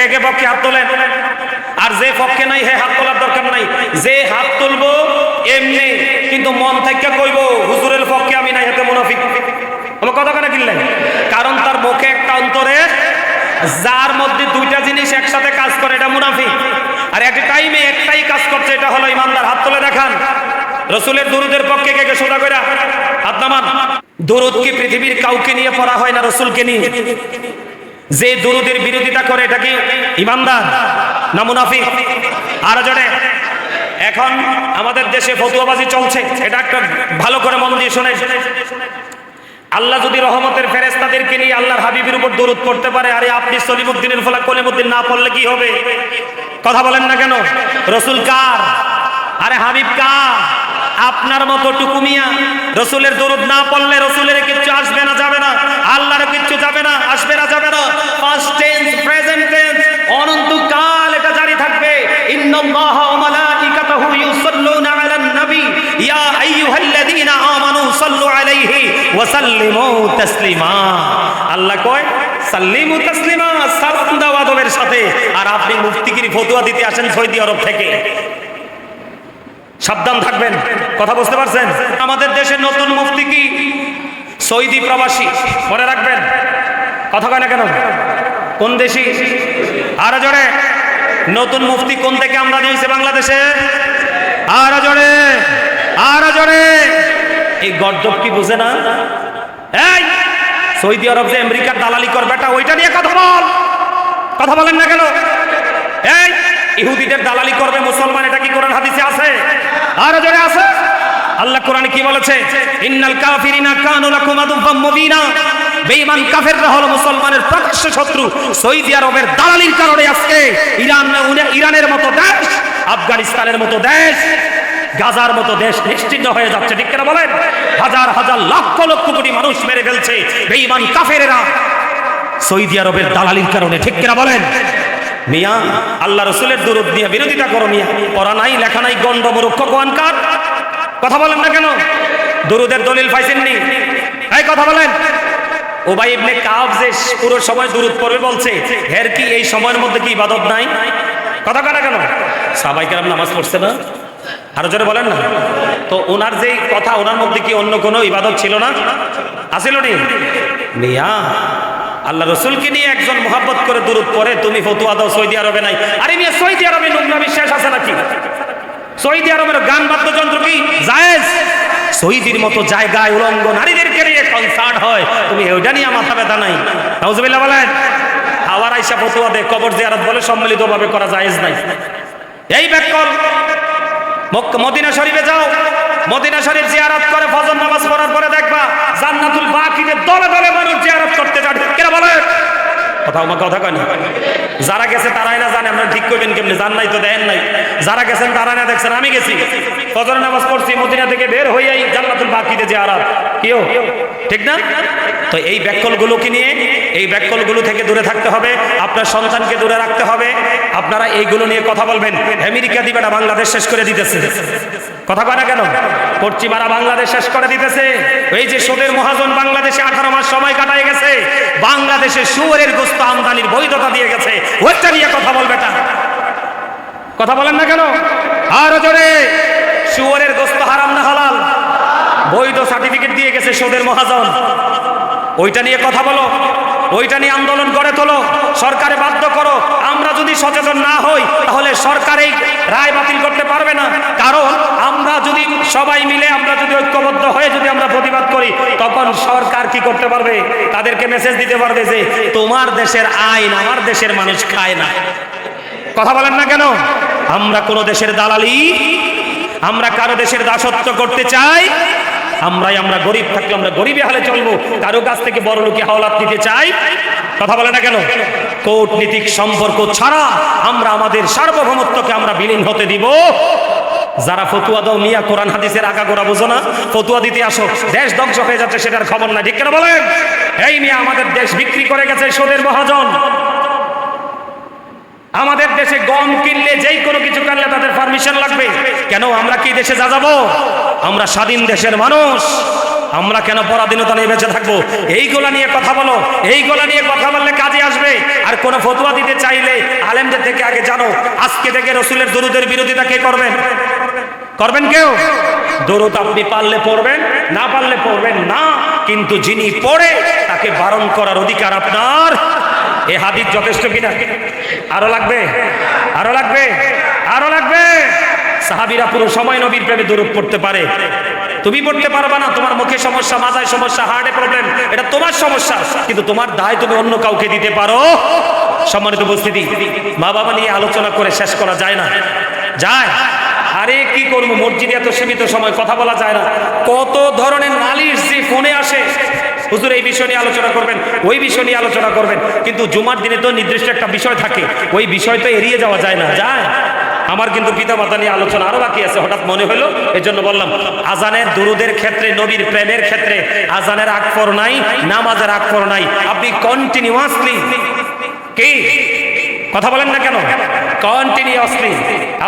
কে কে পক্ষে হাত তোলেন? আর যে পক্ষে নাই হে হাত তোলার দরকার নাই। যে হাত তুলবো এমনি কিন্তু মন থেকে কইব হুজুরের পক্ষে আমি নাই, হাতে মুনাফিক। আমার কথা কেন কিনলেন? কারণ তার মুখে একটা অন্তরে, যার মধ্যে দুইটা জিনিস একসাথে কাজ করে এটা মুনাফিক, আর একটা টাইমে একটাই কাজ করছে এটা হলো ইমানদার। হাত তুলে দেখান রসুলের দুরুদের পক্ষে কে কে সোজা কইরা হাত নামান। দুরুদ কি পৃথিবীর কাউকে নিয়ে পড়া হয় না রসুলকে নিয়ে? যে দুরুদের বিরোধিতা করে এটা কি ইমানদার না মুনাফিক? আর জোরে। এখন আমাদের দেশে ফতুয়াবাজি চলছে, এটা একটা ভালো করে মন দিয়ে শুনে। আল্লাহ যদি রহমতের ফেরেশতাদেরকে নিয়ে আল্লাহর হাবিবের উপর দরুদ পড়তে পারে, আরে আপনি সলিমুদ্দিনের ফলা কলিমুদ্দিন না পড়লে কি হবে? কথা বলেন না কেন? রসুল কার? আরে হাবিব কার? আপনার মতো টুকুমিয়া রসুলের দরুদ না পড়লে রসুলের কিচ্ছু আসবে না, যাবে না, আল্লাহর কিচ্ছু যাবে না, আসবে না, যাবে না। পাস্ট টেন্স, প্রেজেন্ট টেন্স, অনন্তকাল এটা জারি থাকবে। ইন্নাল্লাহা ওয়া মালাইকাতাহু ইউসাল্লুনা আলান নবী ইয়া আইয়ুহাল্লাযীনা আমানু সাল্লু আলাইহি ওয়া সাল্লিমু তাসলিমা। আল্লাহ কয় সাল্লিমু তাসলিমা, সালাম দাও আদবের সাথে। আর আপনি মুফতিগিরি ফতোয়া দিতে আসেন সৌদি আরব থেকে, সাবধান থাকবেন। কথা বুঝতে পারছেন? আমাদের দেশের নতুন মুফতি কি সৌদি প্রবাসী, মনে রাখবেন। কথা কয় না কেন? কোন দেশি? আরো জোরে। নতুন মুফতি কোন থেকে আমরা দিয়েছি বাংলাদেশে? আরো জোরে, আরো জোরে। এই গর্জব কি বুঝে না? এই সৌদি আরব যে আমেরিকার দালালি কর বেটা, ওইটা নিয়ে কথা বল। কথা বলেন না কেন? এই ইহুদিদের দালালি করবে মুসলমান, এটা কি কোরআন হাদিসে আছে? আর জোরে আছে। আল্লাহ কোরআনে কি বলেছে? ইন্নাল কাফিরিনা কানু লাকুম আদুওয়াম মুবিনা। বেঈমান কাফেররা হলো মুসলমানের প্রকাশ্য শত্রু। সৌদি আরবের দালালির কারণে আজকে ইরানের মতো দেশ, আফগানিস্তানের মতো দেশ, গাজার মতো দেশ নিশ্চিহ্ন হয়ে যাচ্ছে। ঠিক কিনা বলেন? হাজার হাজার লক্ষ লক্ষ কোটি মানুষ মেরে ফেলছে বেঈমান কাফেরেরা সৌদি আরবের দালালির কারণে। ঠিক কিনা বলেন? মিয়া আল্লাহ রসুলের দুরূদ নিয়ে বিরোধিতা করো মিয়া। পড়া নাই, লেখা নাই, গন্ড মূর্খ কোয়ানকার। কথা বলেন না কেন? দুরূদের দলিল পাইছেননি? এই কথা বলেন। উবাই ইবনে কাব যে পুরো সময় দুরূদ পড়বে বলছে, এর কি এই সময়ের মধ্যে কি ইবাদত নাই? কথা কয় না কেন? সাহাবায়ে কেরাম নামাজ পড়ছে না? আরো জোরে বলেন না। তো ওনার যে কথা, ওনার মধ্যে কি অন্য কোনো ইবাদত ছিল না? আছিল নি? মিয়া আল্লাহ রসুলকে নিয়ে একজন মোহাব্বত করে দুরূদ পড়ে, তুমি ফতোয়া দাও সৌদি আরবে নাই। আরে মিয়া সৌদি আরবে নোংরা বিশ্বাস আছে নাকি? সৌদি আরবের গান বাদ্যযন্ত্র কি জায়েজ? সৌদির মতো জায়গায় উলঙ্গ নারীদেরকে নিয়ে কনসার্ট হয়, তুমি ওইটা নিয়ে মাথা ব্যথা নাই? নাউজুবিল্লাহ বলেন। আবার আইসা ফতোয়া দে কবর জিয়ারত বলে সম্মিলিতভাবে করা জায়েজ নাই। এই ব্যাকল মদিনা শরীফে যাও, মদিনা শরীফ জিয়ারত করে ফজর নামাজ পড়ার পরে দেখবা জান্নাতুল বাকিতে দলে দলে মানুষ জিয়ারত করতে যায়। কেন বলে? কথা কয় না। যারা গেছে তারাই না জানে, আমরা ঠিক করবেন কেমনি? জান নাই তো দেন নাই। যারা গেছেন তারা না দেখছেন। আমি গেছি, ফজর নামাজ পড়ছি, মদিনা থেকে বের হইয়াই জান্নাতুল বাকিতে জিয়ারত। কিও ঠিক না? তো এই ব্যাকলগুলোকে নিয়ে, এই ব্যাকলগুলো থেকে দূরে থাকতে হবে। আপনার সন্তানকে দূরে রাখতে হবে। আপনারা এইগুলো নিয়ে কথা বলবেন। আমেরিকা দিবে না, বাংলাদেশ শেষ করে দিতেছে। কথা কয় না কেন? পশ্চিমারা বাংলাদেশ শেষ করে দিতেছে। এই যে সুদের মহাজন বাংলাদেশে 18 মাস সময় কাটায় গেছে, বাংলাদেশে শুয়োরের গোশত আমদানির বৈধতা দিয়ে গেছে। ওইটা নিয়ে কথা বলবে না। কথা বলেন না কেন? আর জোরে। শুয়োরের গোশত হারাম না হালাল? বৈধ সার্টিফিকেট দিয়ে গেছে সুদের মহাজন। ওইটা নিয়ে কথা বলো, ওইটা নিয়ে আন্দোলন করে তোলো, সরকারে বাধ্য করো। আমরা যদি সচেতন না হই তাহলে সরকার এই রায় বাতিল করতে পারবে না। কারণ আমরা যদি সবাই মিলে, আমরা যদি ঐক্যবদ্ধ হয়ে যদি আমরা প্রতিবাদ করি, তখন সরকার কি করতে পারবে? তাদেরকে মেসেজ দিতে পারবে যে তোমার দেশের আইন আমার দেশের মানুষ খায় না। কথা বলেন না কেন? আমরা কোন দেশের দালালি, আমরা কারো দেশের দাসত্ব করতে চাই? আমরা গরিব থাকলে আমরা গরিবী হালে চলবো, কারো কাছ থেকে বড় লোকে হাওলাত নিতে চাই? কথা বলে না কেন? কূটনীতিক সম্পর্ক ছাড়া আমরা আমাদের সার্বভৌমত্বকে আমরা বিলীন হতে দিব? যারা ফতুয়া দাও মিয়া, কোরআন হাদিসের আগাগোড়া বুঝো না, ফতুয়া দিতে আসো, দেশ ধ্বংস হয়ে যাচ্ছে সেটার খবর নাই। ঠিক কেন বলেন? এই মিয়া আমাদের দেশ বিক্রি করে গেছে সুদের মহাজন। আমাদের দেশে গম কিনলে, যেই কোনো কিছু কিনলে তাদের পারমিশন লাগবে। কেন? আমরা কি দেশে যাবো? আমরা স্বাধীন দেশের মানুষ। আমরা কেন পরাধীনতা নিয়ে বেঁচে থাকবো? এইগুলা নিয়ে কথা বলো, এইগুলা নিয়ে কথা বললে কাজে আসবে। আর কোন ফতোয়া দিতে চাইলে আলেমদের থেকে আগে জানো, আজকে থেকে রসুলের দরুদের বিরোধিতা কে করবেন? করবেন কেউ? দরুদ আপনি পারলে পড়বেন, না পারলে পড়বেন না, কিন্তু যিনি পড়ে তাকে বারণ করার অধিকার আপনার। এ হাদিস যথেষ্ট কিনা? আরো লাগবে, আরো লাগবে, আরো লাগবে। সাহাবীরা পুরো সময় নবীর প্রেমে দরুদ পড়তে পারে, তুমি পড়তে পারবা না। তোমার মুখে সমস্যা, মাথায় সমস্যা, হার্টে প্রবলেম, এটা তোমার সমস্যা, কিন্তু তোমার দায় তুমি অন্য কাউকে দিতে পারো। সম্মানিত উপস্থিতি, মা বাবা নিয়ে আলোচনা করে শেষ করা যায় না? যায়। আরে কি করবো, মসজিদে এত সীমিত সময় কথা বলা যায় না। কত ধরনের নালিশ যে ফোনে আসে, হুজুর এই বিষয় নিয়ে আলোচনা করবেন, ওই বিষয় নিয়ে আলোচনা করবেন, কিন্তু জুমার দিনে তো নির্দিষ্ট একটা বিষয় থাকে, ওই বিষয় তো এড়িয়ে যাওয়া যায় না। যায়। আমার কিন্তু পিতা মাতা নিয়ে আলোচনা আরো বাকি আছে, হঠাৎ মনে হলো, এই জন্য বললাম। আজানের দুরুদের ক্ষেত্রে, নবীর প্রেমের ক্ষেত্রে আজানের আকফর নাই, নামাজের আকফর নাই। আপনি কন্টিনিউয়াসলি, কি কথা বলেন না কেন, কন্টিনিউয়াসলি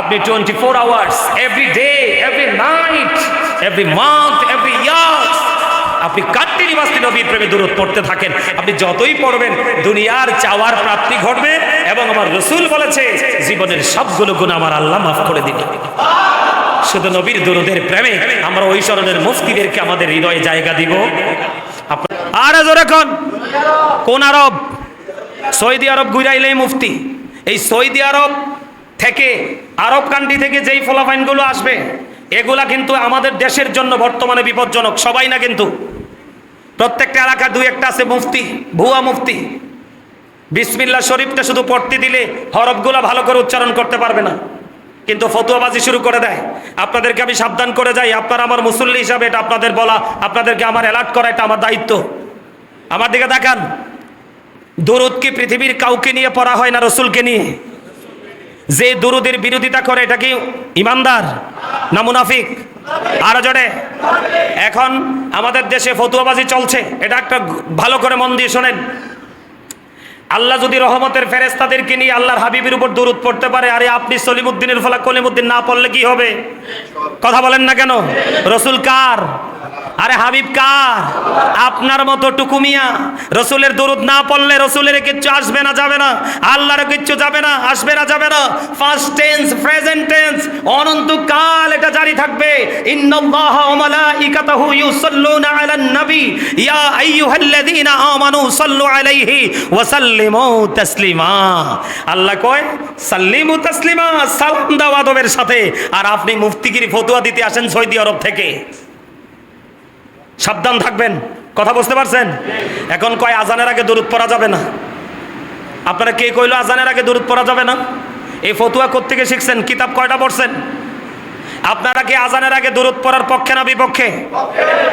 আপনি 24 hours, every day, every night, every month, every year, আপনি কন্টিনিউয়াসলি নবীর প্রেমে দরুদ পড়তে থাকেন। আপনি যতই পড়বেন দুনিয়ার চাওয়ার প্রাপ্তি ঘটবে, এবং আমার রাসূল বলেছে জীবনের সবগুলো গুনাহ আমার আল্লাহ মাফ করে দিবেন। শুধু নবীর দরুদের প্রেমে আমরা ওই শরণের মুফতিদেরকে আমাদের হৃদয়ে জায়গা দিব। আর জোরে কোন আরব? সৌদি আরব ঘুরাইলেই মুফতি। এই সৌদি আরব থেকে, আরব কান্ট্রি থেকে যেই ফলাফাইনগুলো আসবে, এগুলা কিন্তু আমাদের দেশের জন্য বর্তমানে বিপজ্জনক। সবাই না, কিন্তু প্রত্যেকটা এলাকার দুই একটা আছে মুফতি, ভুয়া মুফতি। বিসমিল্লাহ শরীফটা শুধু পড়তে দিলে হরফগুলা ভালো করে উচ্চারণ করতে পারবে না, কিন্তু ফতোয়াবাজি শুরু করে দেয়। আপনাদেরকে আমি সাবধান করে যাই, আপনারা আমার মুসল্লি হিসাবে এটা আপনাদের বলা, আপনাদেরকে আমার অ্যালার্ট করা, এটা আমার দায়িত্ব। আমার দিকে তাকান। দরুদ কি পৃথিবীর কাউকে নিয়ে পড়া হয় না রসুলকে নিয়ে? যে দরুদের বিরোধিতা করে এটা কি ইমানদার না মুনাফিক? আরো জোরে। এখন আমাদের দেশে ফতোয়াবাজি চলছে, এটা একটা ভালো করে মন দিয়ে শোনেন। আল্লাহ যদি রহমতের ফেরেশতাদেরকে নিয়ে আল্লাহর হাবিবের উপর দরুদ পড়তে পারে, আরে আপনি সলিমুদ্দিনের ফলা কলিমুদ্দিন না পড়লে কি হবে? কথা বলেন না কেন? রসুল কার? আরে হাবিব কার? আপনার মতো টুকুমিয়া। রসুলের দরুদ না পড়লে রসুলের কিচ্ছু আসবে না, যাবে না, আল্লাহর কিচ্ছু যাবে না, আসবে না, যাবে না। ফার্স্ট টেন্স, প্রেজেন্ট টেন্স, অনন্তকাল এটা জারি থাকবে। ইন্নাল্লাহা ওয়া মালাইকাতাহু ইউসাল্লুনা আলান নবী ইয়া আইয়ুহাল্লাযীনা আমানু সাল্লু আলাইহি ওয়া সাল্লিমু তাসলিমা। আল্লাহ কয় সাল্লিমু তাসলিমা, সালাম দাও আদবের সাথে। আর আপনি মুফতিগিরি ফতোয়া দিতে আসেন সৌদি আরব থেকে। সাবধান থাকবেন। কথা বুঝতে পারছেন? এখন কয় আজানের আগে দরুদ পড়া যাবে না। আপনারা কে কইলো আজানের আগে দরুদ পড়া যাবে না? এই ফতোয়া কোত্থেকে শিখছেন? কিতাব কয়টা পড়ছেন? আপনারা কি আজানের আগে দরুদ পড়ার পক্ষে না বিপক্ষে?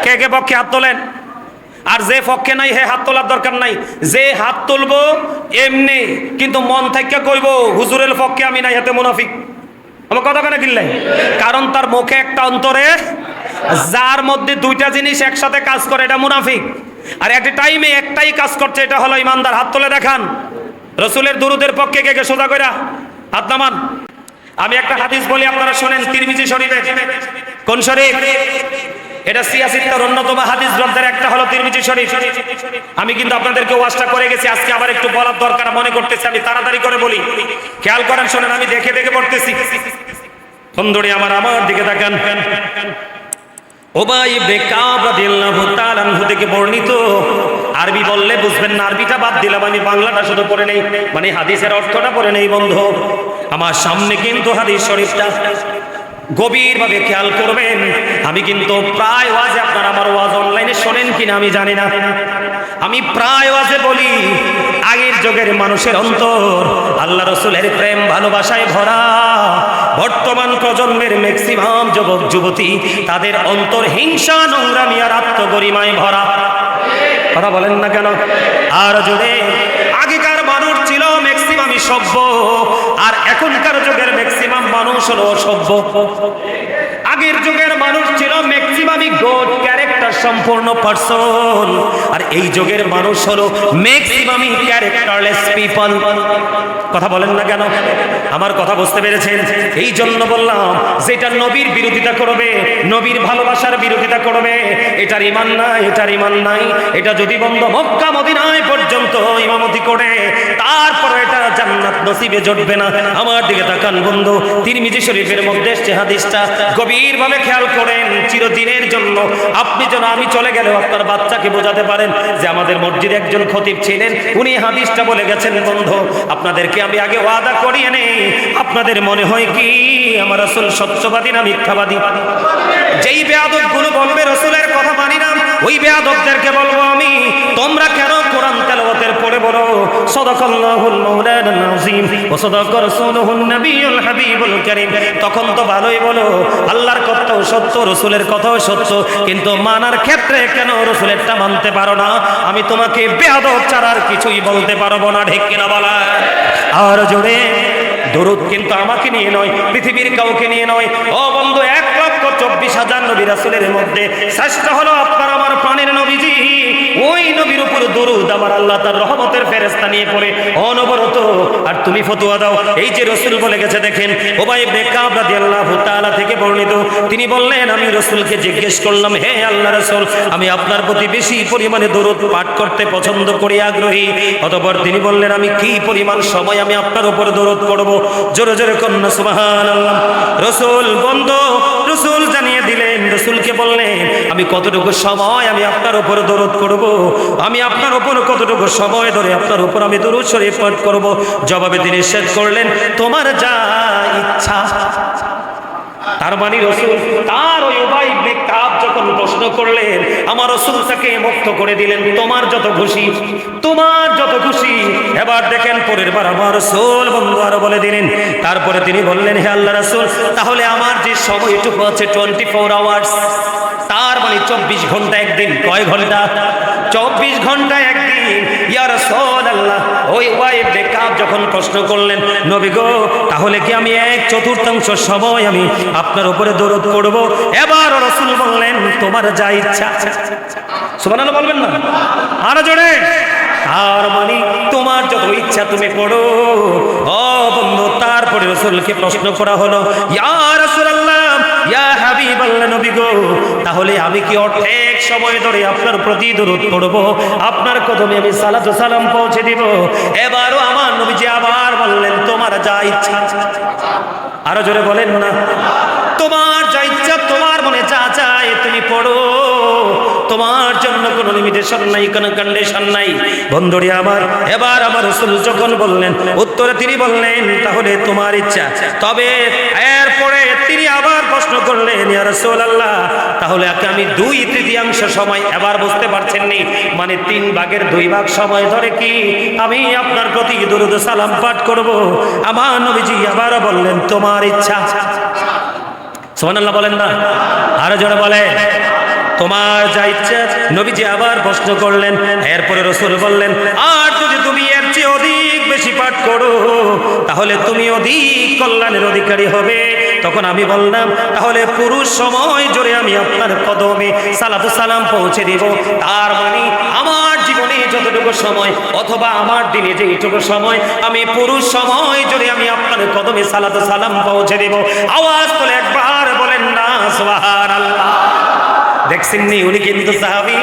কে কে পক্ষে হাত তোলেন। আর যে পক্ষে নাই হে হাত তোলার দরকার নাই। যে হাত তুলবো এমনি, কিন্তু মন থেকে কইব হুজুরের পক্ষে আমি নাই, হাতে মুনাফিক। আমার কথা কেন কিনলেন? কারণ তার মুখে একটা, অন্তরে, যার মধ্যে দুইটা জিনিস একসাথে কাজ করে এটা মুনাফিক। আর একটা টাইমে একটাই কাজ করছে, এটা হলো ইমানদার। হাত তুলে দেখান রসুলের দুরুদের পক্ষে কে কে, সোজা কইরা হাত নামান। আমি একটা হাদিস বলি, আপনারা শোনেন। তিরমিজি শরীফে। কোন শরীফ? এটা সিয়াসিত্তার অন্যতম হাদিস গ্রন্থের একটা হলো তিরমিজি শরীফ। আমি কিন্তু আপনাদেরকে ওয়াজটা করে গেছি, আজকে আবার একটু বলার দরকার মনে করতেছি। আমি তাড়াতাড়ি করে বলি, খেয়াল করেন, শোনেন। আমি দেখে দেখে পড়তেছি। সুন্দরী আমার দিকে তাকান। উবাই ইবনে কাব রাদিয়াল্লাহু তাআলা আনহু থেকে বর্ণিত। আরবি বললে বুঝবেন না, আরবিটা বাদ দিলাম, আমি বাংলাটা শুধু পড়ে নেই, মানে হাদিসের অর্থটা পড়ে নেই। বন্ধু আমার সামনে কিন্তু হাদিস শরীফটা গভীরভাবে খেয়াল করবেন। আমি কিন্তু প্রায় ওয়াজে, আপনারা আমার ওয়াজ অনলাইনে শোনেন কিনা আমি জানি না, আমি প্রায় ওয়াজে বলি আগের যুগের মানুষের অন্তর আল্লাহ রসুলের প্রেম ভালোবাসায় ভরা। বর্তমান প্রজন্মের ম্যাক্সিমাম যুবক যুবতী, তাদের অন্তর হিংসা, নোংরামি আর আত্মগরিমায় ভরা। কথা বলেন না কেন? আর জোরে। আগেকার মানুষ ছিল ম্যাক্সিমামই সভ্য, আর এখনকার যুগের ম্যাক্সিমাম মানুষ হলো অসভ্য। আগের যুগের মানুষ ছিল ম্যাক্সিমামই গুড ক্যারেক্টার ক্যারেক্টার সম্পূর্ণ পার্সন, আর এই যুগের মানুষ হলো ম্যাক্সিমামই ক্যারেক্টারলেস পিপল। কথা বলেন না কেন? আমার কথা বুঝতে পেরেছেন? এই জন্য বললাম, যেটা নবীর বিরোধিতা করবে, নবীর ভালোবাসার বিরোধিতা করবে, এটার ঈমান নাই, এটার ঈমান নাই। এটা যদি বন্ধ মক্কা মদিনায় পর্যন্ত ইমামতি করে, তারপর এটা জান্নাত নসিবে জুটবে না। আমার দিকে তাকান বন্ধু, তিরমিজি শরীফের মধ্যে এসেছে হাদিসটা, গভীরভাবে খেয়াল করেন। চিরদিনের জন্য আপনি যেন আমি চলে গেলেও আপনার বাচ্চাকে বোঝাতে পারেন যে আমাদের মসজিদে একজন খতিব ছিলেন, উনি হাদিসটা বলে গেছেন। বন্ধু, আপনাদেরকে আমি আগে ওয়াদা করিয়ে নেই, আপনাদের মনে হয় কি আমার রাসূল সত্যবাদী না মিথ্যাবাদী? যেই বেয়াদব গুলো বলবে রাসূলের কথা মানি না, ওই বেয়াদবদেরকে বলবো আমি, তোমরা কেন কোরআন তেলাওয়াতের পরে বলো সাদাকাল্লাহুল মাওলানাল আযীম ওয়া সাদাকা রাসূলুহুন নবিয়ুল হাবিবুল কারীম? তখন তো ভালোই বলো, আল্লাহর কথাও সত্য, রাসূলের কথাও সত্য, কিন্তু মানার ক্ষেত্রে কেন রাসূলেরটা মানতে পারো না? আমি তোমাকে বেয়াদব ছাড়ার কিছুই বলতে পারবো না, ঠিক কিনা বলা? আর জোরে দরুদ কিন্তু আমাকে নিয়ে নয়, পৃথিবীর কাউকে নিয়ে নয়। ও বন্ধু, 1,24,000 নবী রাসূলের মধ্যে শ্রেষ্ঠ হলো আপনার আমার প্রাণের নবীজি। ওই নবীর উপর দরুদ আমার আল্লাহ তার রহমতের ফেরেশতা নিয়ে পড়ে অনবরত। আর তুমি ফতোয়া দাও, এই যে রাসূল বলে গেছে। দেখেন, উবাই ইবনে কাব রাদিয়াল্লাহু তাআলা থেকে বর্ণিত, তিনি বললেন, আমি রাসূলকে জিজ্ঞেস করলাম, হে আল্লাহর রাসূল, আমি আপনার প্রতি বেশি পরিমাণে দরুদ পাঠ করতে পছন্দ করি, আগ্রহী। অতঃপর তিনি বললেন, আমি কি পরিমাণ সময় আমি আপনার উপর দরুদ পড়ব? জোরে জোরে কন্যা সুবহানাল্লাহ। রাসূল বন্ধু, রাসূল জানিয়ে দিলেন, রাসূলকে বললেন, আমি কতটুকু সময় আমি আপনার উপর দরুদ পড়ব, আমি আপনার উপর কতটুকু সময় ধরে আপনার উপর আমি দরুদ শরীফ পাঠ করব? জবাবে তিনি ইরশাদ করলেন, তোমার যা ইচ্ছা। তার মানে রাসূল তার ওই উবাই ইবনে কাব যখন প্রশ্ন করলেন, আমার রাসূল তাকে মুক্ত করে দিলেন, তোমার যত খুশি, তোমার যত খুশি। এবার দেখেন পরের বার আমার রাসূল বন্ধু আরো বলে দিলেন। তারপরে তিনি বললেন, হে আল্লাহর রাসূল, তাহলে আমার যে সময়টুকু আছে 24 আওয়ার্স, তার মানে 24 ঘন্টা একদিন। কয় ঘন্টা? 24 ঘন্টা একদিন। ইয়া রাসূলুল্লাহ, ওই উবাই ইবনে কাব যখন প্রশ্ন করলেন, নবী গো, তাহলে কি আমি 1/4 সময় আমি আপনার উপরে দরুদ পড়ব? এবার রাসূল বললেন, তোমার যা ইচ্ছা। সুবহানাল্লাহ বলবেন না? আরো জোরে। আর মানে তোমার যত ইচ্ছা তুমি পড়ো। ও বন্ধু, তারপরে রাসূলকে প্রশ্ন করা হলো, ইয়া রাসূলুল্লাহ, ইয়া হাবিবাল্লাহ, নবী গো, তাহলে আমি কি অর্ধেক সময় ধরে আপনার প্রতি দরুদ পড়ব, আপনার কদমে আমি সালাত ও সালাম পৌঁছে দিব? এবারও আমার নবীজি আবার বললেন, তোমার যা ইচ্ছা। আরো জোরে বলেন না? তোমার যা ইচ্ছা, তোমার মনে যা চায় তুমি পড়ো, তোমার জন্য কোনো লিমিটেশন নাই, কোনো কন্ডিশন নাই। বন্ধুরি আমার, এবার আমার রাসূল যখন বললেন, উত্তরে তিনি বললেন, তাহলে তোমার ইচ্ছা। তবে এরপরে তিনি আবার প্রশ্ন করলেন, ইয়া রাসূলুল্লাহ, তাহলে আমি 2/3 সময়, এবার বুঝতে পারছেন নি, মানে 3 ভাগের 2 ভাগ সময় ধরে কি আমি আপনার প্রতি দরুদ সালাম পাঠ করব? আমার নবীজি আবার বললেন, তোমার ইচ্ছা। সুবহানাল্লাহ বলেন না? আরো জোরে বলে, তোমার যা ইচ্ছা। নবীজি আবার প্রশ্ন করলেন। এরপরে রাসূল বললেন, আর যদি তুমি এর চেয়ে অধিক বেশি পাঠ করো, তাহলে তুমি অধিক কল্যাণের অধিকারী হবে। তখন আমি বললাম, তাহলে পুরো সময় জুড়ে আমি আপনার কদমে সালাতু সালাম পৌঁছে দিব। তার মানে আমার জীবনে যতটুকু সময়, অথবা আমার দিনে যেটুকু সময়, আমি পুরো সময় জুড়ে আমি আপনার কদমে সালাতু সালাম পৌঁছে দেব। আওয়াজ তুলে একবার বলেন না সুবহানাল্লাহ। দেখছেন নি, উনি কিন্তু সাহাবী।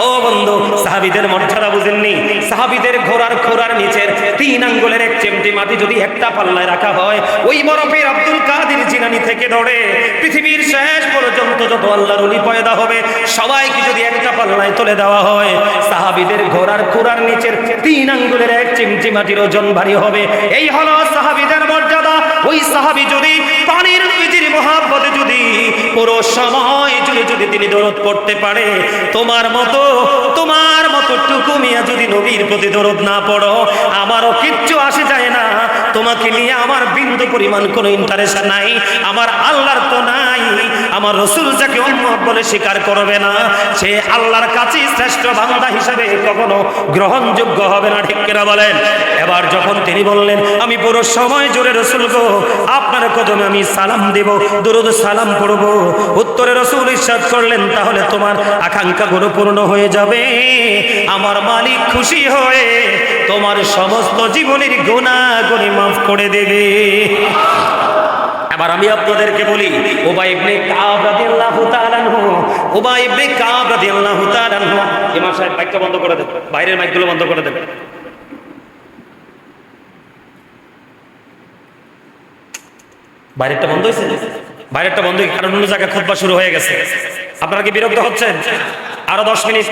ও বন্ধু, সাহাবীদের মর্যাদা বুঝেননি? সাহাবীদের ঘোড়ার খোরার নিচের 3 আঙ্গুলের 1 চিমটি মাটি যদি একটা পাল্লায় রাখা হয়, ওই বরফের আব্দুল কাদের জিলানী থেকে ধরে পৃথিবীর শেষ পর্যন্ত যত আল্লাহর ওলি পয়দা হবে, সবাইকে যদি একটা পাল্লায় তুলে দেওয়া হয়, সাহাবীদের ঘোড়ার খোরার নিচের 3 আঙ্গুলের 1 চিমটি মাটির ওজন ভারী হবে। এই হলো সাহাবীদের মর্যাদা। ওই সাহাবী যদি পানির নবীজির মহব্বতে যদি পুরো সময় জুড়ে যদি তিনি দরুদ পড়তে পারে, তোমার মতো টুকু মিয়া যদি নবীর প্রতি দরুদ না পড়ো, আমারও কিচ্ছু আসে যায় না। তোমাকে নিয়ে আমার বিন্দু পরিমাণ কোনো ইন্টারেস্ট নাই, আমার আল্লাহর তো নাই। আমার রাসূল যাকে উম্মত বলে স্বীকার করবে না, সে আল্লাহর কাছে শ্রেষ্ঠ বান্দা হিসেবে কখনো গ্রহণযোগ্য হবে না, ঠিক কিনা বলেন? এবার যখন তিনি বললেন আমি পুরো সময় জুড়ে রাসূল গো আপনার কদমে আমি সালাম দেব, দরুদ সালাম পড়ব, উত্তরে রাসূল ইরশাদ করলেন তাহলে তোমার আকাঙ্ক্ষাগুলো পূর্ণ হয়ে যাবে, আমার মালিক খুশি হয়ে তোমার সমস্ত জীবনের গুনাহগুলি মাফ করে দেবে। এবার আমি আপনাদেরকে বলি, উবাই ইবনে কাব রাদিয়াল্লাহু তাআলা আনহু, উবাই ইবনে কাব রাদিয়াল্লাহু তাআলা আনহু, ইমাম সাহেব মাইকটা বন্ধ করে দেন, বাইরের মাইকগুলো বন্ধ করে দেন। বাইরেরটা বন্ধ হয়েছে, বাইরেরটা বন্ধ, কারণ অন্য জায়গায় খুতবা শুরু হয়ে গেছে। আপনারা কি বিরক্ত হচ্ছেন? আরো 10 মিনিট।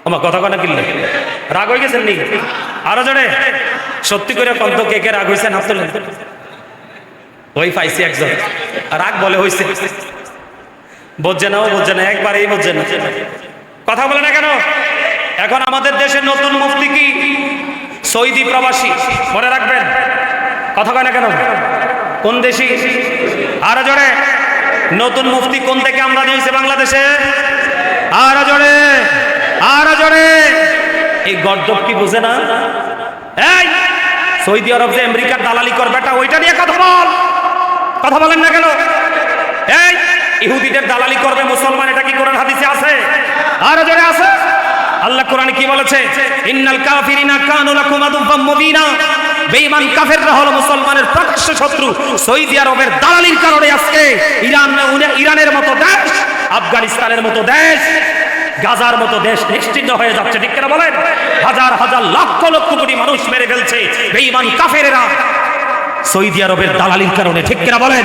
আমার কথা কনা কিনলে রাগ হয়ে গেছেন নি? আরো জোরে সত্যি করে কন্ত কে কে রাগ হয়েছেন? হাত তোলেন। ওই পাইছি একজন রাগ বলে হয়েছে, বুঝছে না, ও বুঝছে না, একবারেই বুঝছে না, কথা বলে না কেন? এখন আমাদের দেশের নতুন মুফতি কি? সৌদি প্রবাসী, মনে রাখবেন। কথা কয় না কেন? কোন দেশি? আরো জোরে, নতুন মুফতি কোন থেকে আমদানি হয়েছে বাংলাদেশে? আরো জোরে, আরো জোরে। এই গর্দব কি বুঝে না? এই সৌদি আরব যে আমেরিকার দালালি কর বেটা, ওইটা নিয়ে কথা বল। কথা বলেন না কেন? এই ইহুদিদের দালালি করবে মুসলমান, এটা কি কোরআন হাদিসে আছে? আরো জোরে আছে। আল্লাহ কোরআনে কি বলেছে? ইন্নাল কাফিরিনা কানু লাকুম আদুওয়াম মুবিনা। বেঈমান কাফেররা হলো মুসলমানের প্রকাশ্য শত্রু। সৌদি আরবের দালালির কারণে আজকে ইরানের মতো দেশ, আফগানিস্তানের মতো দেশ, গাজার মতো দেশ নিশ্চিহ্ন হয়ে যাচ্ছে। ঠিক কিনা বলেন? হাজার হাজার লক্ষ লক্ষ কোটি মানুষ মেরে ফেলছে বেঈমান কাফেরেরা সৌদি আরবের দালালির কারণে। ঠিক কিনা বলেন?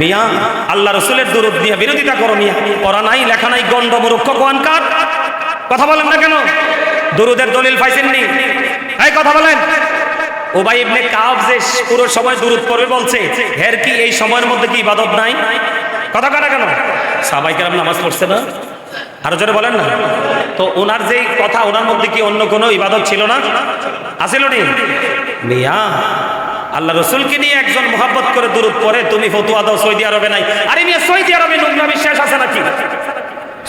মিয়া আল্লাহ রসুলের দরুদ নিয়ে বিরোধিতা করো মিয়া, পড়া নাই লেখা নাই, গন্ড মূর্খ কোয়ানকার। কথা বলেন না কেন? দরুদের দলিল পাইছেননি? এই কথা বলেন। উবাই ইবনে কাব যে পুরো সময় দরুদ পড়বে বলছে, এর কি এই সময়ের মধ্যে কি ইবাদত নাই? কথা কয় না কেন? সাহাবায়ে কেরাম নামাজ পড়ছে না? আরো জোরে বলেন না। তো ওনার যে কথা, ওনার মধ্যে কি অন্য কোনো ইবাদত ছিল না? আছিল নি? মিয়া আল্লাহ রসুলকে নিয়ে একজন মোহাব্বত করে দরুদ পড়ে, তুমি ফতোয়া দাও সৌদি আরবে নাই। আরে মিয়া সৌদি আরবে নোংরা বিশ্বাস আছে নাকি?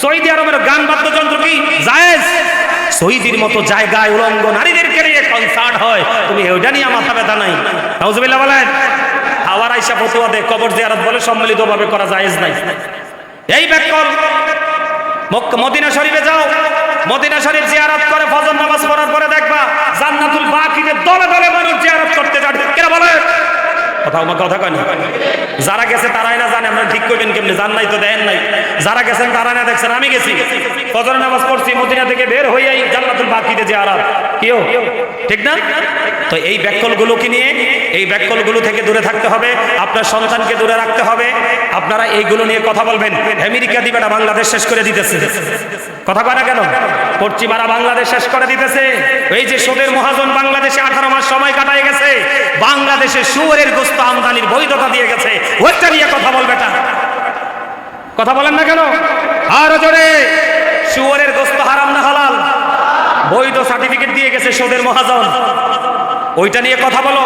সৌদি আরবের গান বাদ্যযন্ত্র কি জায়েজ? সৌদির মতো জায়গায় উলঙ্গ নারীদেরকে নিয়ে কনসার্ট হয়, তুমি ওইটা নিয়ে মাথা ব্যথা নাই? নাউজুবিল্লাহ বলেন। আবার আইসা ফতোয়া দে কবর জিয়ারত বলে সম্মিলিতভাবে করা জায়েজ নাই। এই ব্যাকল মদিনা শরীফে যাও, মদিনা শরীফ জিয়ারত করে ফজর নামাজ পড়ার পরে দেখবা জান্নাতুল বাকিতে দলে দলে মানুষ জিয়ারত করতে যায়। কেন বলে? কথা আমার কথা কয় না। যারা গেছে তারাই না জানে, আমরা ঠিক করবেন কেমনি? জান নাই তো দেন নাই। যারা গেছেন তারা না দেখছেন। আমি গেছি, ফজর নামাজ পড়ছি, মদিনা থেকে বের হইয়াই জান্নাতুল বাকিতে জিয়ারত। কিও ঠিক না? তো এই ব্যাকলগুলোকে নিয়ে, এই ব্যাকলগুলো থেকে দূরে থাকতে হবে, আপনার সন্তানকে দূরে রাখতে হবে। আপনারা এইগুলো নিয়ে কথা বলবেন। আমেরিকা দিবে না, বাংলাদেশ শেষ করে দিতেছে। কথা কয় না কেন? পশ্চিমারা বাংলাদেশ শেষ করে দিতেছে। এই যে সুদের মহাজন বাংলাদেশে 18 মাস সময় কাটায় গেছে, বাংলাদেশে শুয়োরের গোশত আমদানির বৈধতা দিয়ে গেছে, ওইটা নিয়ে কথা বলবে না। কথা বলেন না কেন? আরো জোরে। শুয়োরের গোশত হারাম না হালাল? বৈধ সার্টিফিকেট দিয়ে গেছে সুদের মহাজন, ওইটা নিয়ে কথা বলো,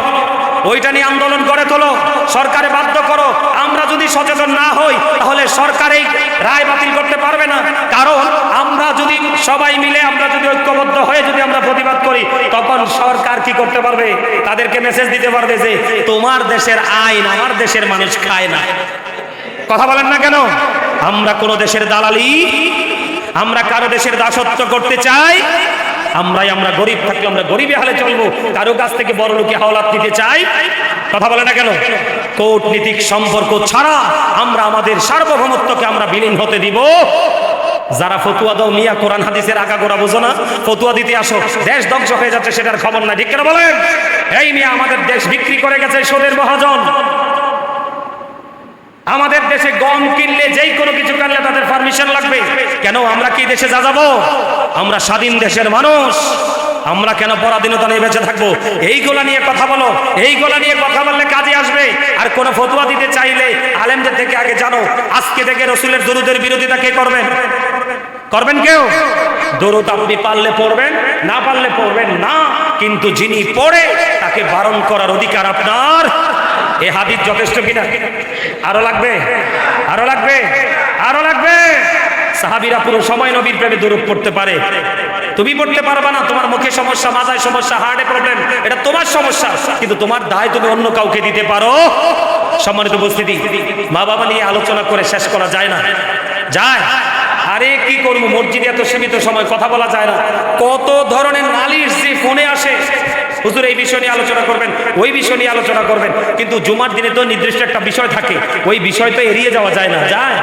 ওইটা নিয়ে আন্দোলন করে তোলো, সরকারে বাধ্য করো। আমরা যদি সচেতন না হই তাহলে সরকার এই রায় বাতিল করতে পারবে না। কারণ আমরা যদি সবাই মিলে, আমরা যদি ঐক্যবদ্ধ হয়ে যদি আমরা প্রতিবাদ করি, তখন সরকার কি করতে পারবে? তাদেরকে মেসেজ দিতে পারবে যে তোমার দেশের আইন আমার দেশের মানুষ খায় না। কথা বলেন না কেন? আমরা কোন দেশের দালালি, আমরা কারো দেশের দাসত্ব করতে চাই? আমরা গরিব থাকলে আমরা গরিবী হালে চলবো, কারো কাছ থেকে বড় লোকে হাওলাত দিতে চাই? কথা বলে না কেন? কূটনীতিক সম্পর্ক ছাড়া আমরা আমাদের সার্বভৌমত্বকে আমরা বিলীন হতে দিব? যারা ফতুয়া দাও মিয়া, কোরআন হাদিসের আগাগোড়া বোঝো না, ফতুয়া দিতে আসো, দেশ ধ্বংস হয়ে যাচ্ছে সেটার খবর নাই। ঠিক কেন বলেন? এই মিয়া আমাদের দেশ বিক্রি করে গেছে সুদের মহাজন। আমাদের দেশে গম কিনলে, যেই কোনো কিছু কিনলে তাদের পারমিশন লাগবে। কেন? আমরা কি দেশে যা যাবো? আমরা স্বাধীন দেশের মানুষ, আমরা কেন পরাধীনতা নিয়ে বেঁচে থাকবো? এইগুলা নিয়ে কথা বলো, এইগুলা নিয়ে কথা বললে কাজে আসবে। আর কোন ফতোয়া দিতে চাইলে আলেমদের থেকে আগে জানো, আজকে থেকে রসুলের দরুদের বিরোধিতা কে করবেন? করবেন কেউ? দরুদ আপনি পারলে পড়বেন, না পারলে পড়বেন না, কিন্তু যিনি পড়ে তাকে বারণ করার অধিকার আপনার। এ হাদিস যথেষ্ট কিনা? আরো লাগবে? আরো লাগবে? আরো লাগবে? সাহাবীরা পুরো সময় নবীর প্রেমে দুরূদ পড়তে পারে, তুমি পড়তে পারবা না। তোমার মুখে সমস্যা, মাথায় সমস্যা, হার্টে প্রবলেম, এটা তোমার সমস্যা, কিন্তু তোমার দায় তুমি অন্য কাউকে দিতে পারো। সম্মানিত উপস্থিতি, মা বাবা নিয়ে আলোচনা করে শেষ করা যায় না, যায়? আরে কি করবো, মসজিদে এত সীমিত সময় কথা বলা যায় না। কত ধরনের নালিশ যে ফোনে আসে, হুজুর এই বিষয় নিয়ে আলোচনা করবেন, ওই বিষয় নিয়ে আলোচনা করবেন, কিন্তু জুমার দিনে তো নির্দিষ্ট একটা বিষয় থাকে, ওই বিষয় তো এড়িয়ে যাওয়া যায় না, যায়?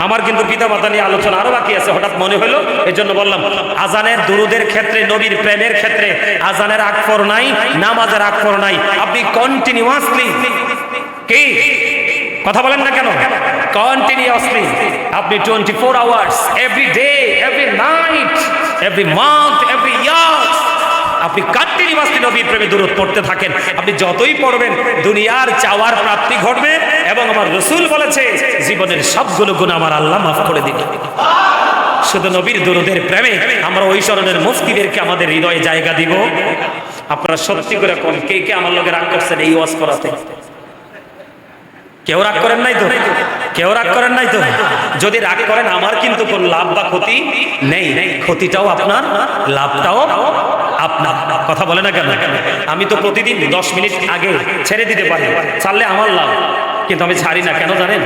আমার কিন্তু পিতা মাতা নিয়ে আলোচনা আরো বাকি আছে, হঠাৎ মনে হলো, এই জন্য বললাম। আজানের দুরুদের ক্ষেত্রে, নবীর প্রেমের ক্ষেত্রে আজানের আকফর নাই, নামাজের আকফর নাই। আপনি কন্টিনিউয়াসলি, কি কথা বলেন না কেন, কন্টিনিউয়াসলি আপনি 24 hours, every day, every night, every month, every year, আপনি কন্টিনিউয়াসলি নবীর প্রেমে দুরূদ পড়তে থাকেন। আপনি যতই পড়বেন দুনিয়ার চাওয়ার প্রাপ্তি ঘটবে, এবং আমার রাসূল বলেছে জীবনের সবগুলো গুনাহ আমার আল্লাহ মাফ করে দিবেন। শুধু নবীর দুরূদের প্রেমে আমরা ওই শরণের মুফতিদেরকে আমাদের হৃদয়ে জায়গা দিব। আপনারা সত্যি করে কোন কে কে আমার লগে রাগ করছেন এই ওয়াজ করাতে? কেউ রাগ করেন নাই তো? কেউ রাগ করেন নাই তো? যদি রাগ করেন, আমার কিন্তু কোন লাভ বা ক্ষতি নেই, ক্ষতিটাও আপনার, লাভটাও আপনার। কথা বলে না কেন? আমি তো প্রতিদিন 10 মিনিট আগে ছেড়ে দিতে পারি, ছাড়লে আমার লাভ, কিন্তু আমি ছাড়ি না। কেন জানেন?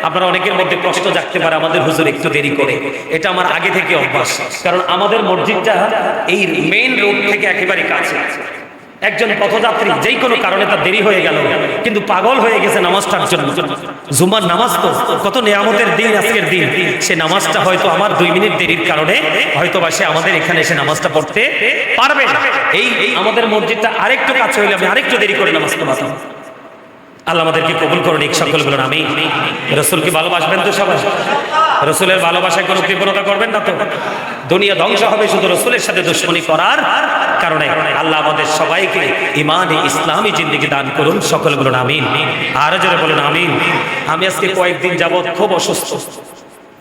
আপনারা অনেকের মধ্যে প্রশ্ন জাগতে পারে, আমাদের হুজুর একটু দেরি করে। এটা আমার আগে থেকে অভ্যাস, কারণ আমাদের মসজিদটা এই মেইন রোড থেকে একেবারে কাছে। একজন পথযাত্রী যেই কোনো কারণে তার দেরি হয়ে গেল, কিন্তু পাগল হয়ে গেছে নামাজটার জন্য। জুমার নামাজ তো কত নিয়ামতের দিন, আজকের দিন, সে নামাজটা হয়তো আমার 2 মিনিট দেরির কারণে হয়তো বা সে আমাদের এখানে এসে নামাজটা পড়তে পারবে না। এই আমাদের মসজিদটা আরেকটু কাছে হইলে আমি আরেকটু দেরি করে নামাজ পড়তাম। আল্লাহ আমাদেরকে কবুল করুন, এই সকল বলুন আমিন। রাসূলকে ভালোবাসবেন তো সবাই? রাসূলের ভালোবাসায় কোনো কৃপণতা করবেন না তো? দুনিয়া ধ্বংস হবে শুধু রাসূলের সাথে দুশমনি করার কারণে। আল্লাহ আমাদের সবাইকে ইমানে ইসলামী জিন্দেগি দান করুন, সকল বলুন আমিন। আরো জোরে বলুন আমিন। আমি আজকে কয়েকদিন যাবত খুব অসুস্থ।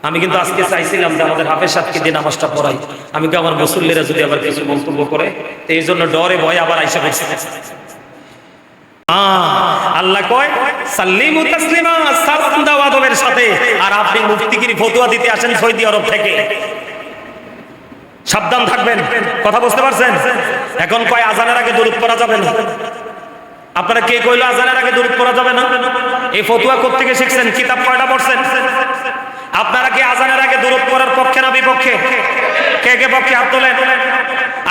আমি কিন্তু আজকে চাইছিলাম যে আমাদের হাফেজ সাহেবকে দিয়ে নামাজটা পড়াই, আমি কি আমার মুসল্লিরা যদি আবার কিছু মন্তব্য করে, এই জন্য ডরে ভয় আবার আইসা গেছে। আল্লাহ কয় সাল্লিমু তাসলিমা, সালাম দাও আদবের সাথে। আর আপনি মুফতিগিরি ফতোয়া দিতে আসেন সৌদি আরব থেকে, সাবধান থাকবেন। কথা বুঝতে পারছেন? এখন কয় আজানের আগে দুরূদ পড়া যাবে না। আপনারা কে কইলো আজানের আগে দুরূদ পড়া যাবে না? এই ফতোয়া কোত্থেকে শিখছেন? কিতাব কয়টা পড়ছেন? আপনারা কি আজানের আগে দুরূদ পড়ার পক্ষে না বিপক্ষে? কে কে পক্ষে হাত তোলেন।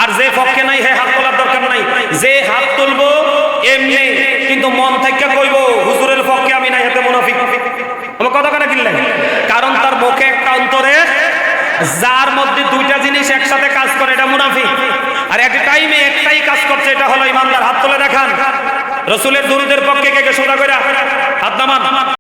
আর যে পক্ষে নাই হে হাত তোলার দরকার নাই। যে হাত তুলবো এমনি, কিন্তু মন থেকে কইবো হুজুরের পক্ষে আমি নাই, হাতে মুনাফিক। আমার কথা কেন কিনলেন? কারণ তার মুখে একটা, অন্তরে, যার মধ্যে দুইটা জিনিস একসাথে কাজ করে, এটা মুনাফিক। আর এক টাইমে একটাই কাজ করছে, এটা হলো ইমানদার। হাত তুলে দেখান রাসূলের দুরূদের পক্ষে কে কে সোজা করে হাত নামান।